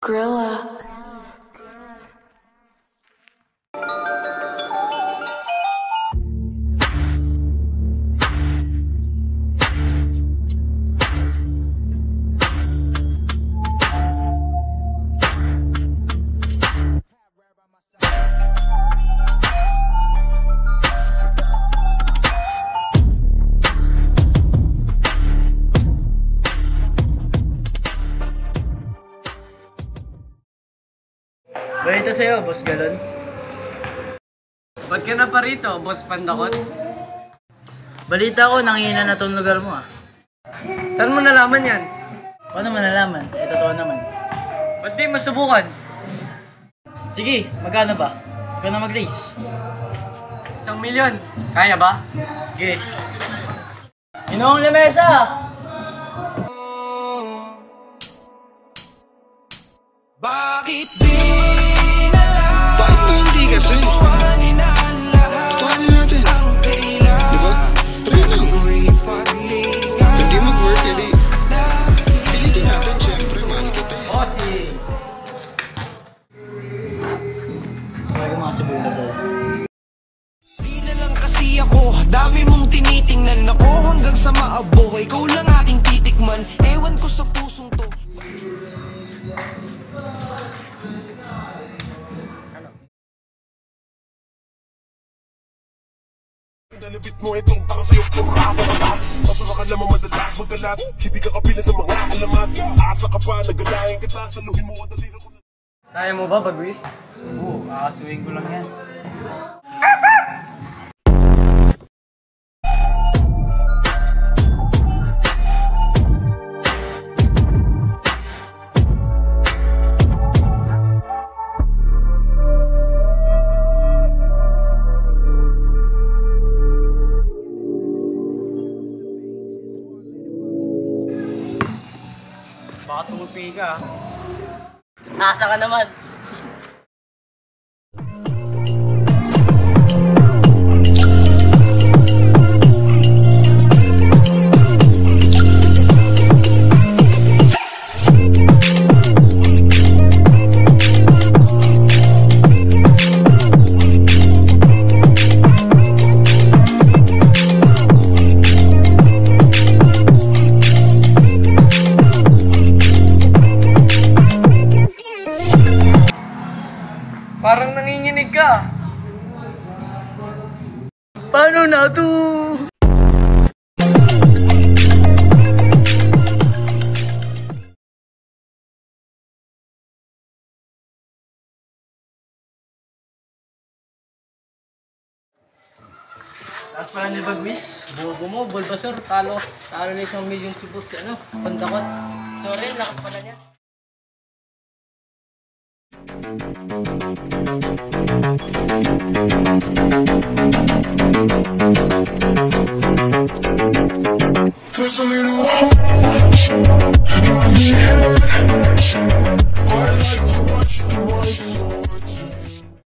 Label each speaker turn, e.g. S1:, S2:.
S1: Grow up.
S2: Balita sa'yo, Boss Galon.
S3: Ba't ka na pa rito, Boss Pandakot?
S2: Balita ko, nangihina na tong lugar mo ah.
S3: Saan mo nalaman yan?
S2: Paano mo nalaman? Eh, totoo naman.
S3: Ba't di masubukan?
S2: Sige, magkano ba? Ikaw na mag-race.
S3: 1,000,000. Kaya ba?
S2: Sige. Inoong lamesa!
S4: Bakit di na lang?
S5: Bakit ba hindi kasi? Tutuhanin natin. Diba? Try lang. Kung di mag-work, edi pilitin natin, syempre, mahal kita eh.
S2: Bossy! Talaga mga sibulo sa'yo.
S4: Di na lang kasi ako, dami mong tinitingnan ako hanggang sa maabo. Ikaw lang aking titikman, ewan ko sa pusong to.
S6: Nalabit mo itong tanga sa'yo kurapa-rapa. Masura ka naman madalas magkalat. Hindi ka kapila sa mga alamat. Asa ka pa, nagalayan kita. Saluhin mo ang dalira ko na.
S3: Kaya mo ba, Bagwis? Oo, kakasuhin ko lang yan. Baka tumupi ka.
S2: Asa ka naman.
S3: Parang nanginginig ka.
S2: Paano na to? Tapos pala ni Bagwis, bobo mo, Bulbasaur, talo na 1,000,000 si Boss, Pandakot. Sorry, lakas pala niya.
S6: There's a little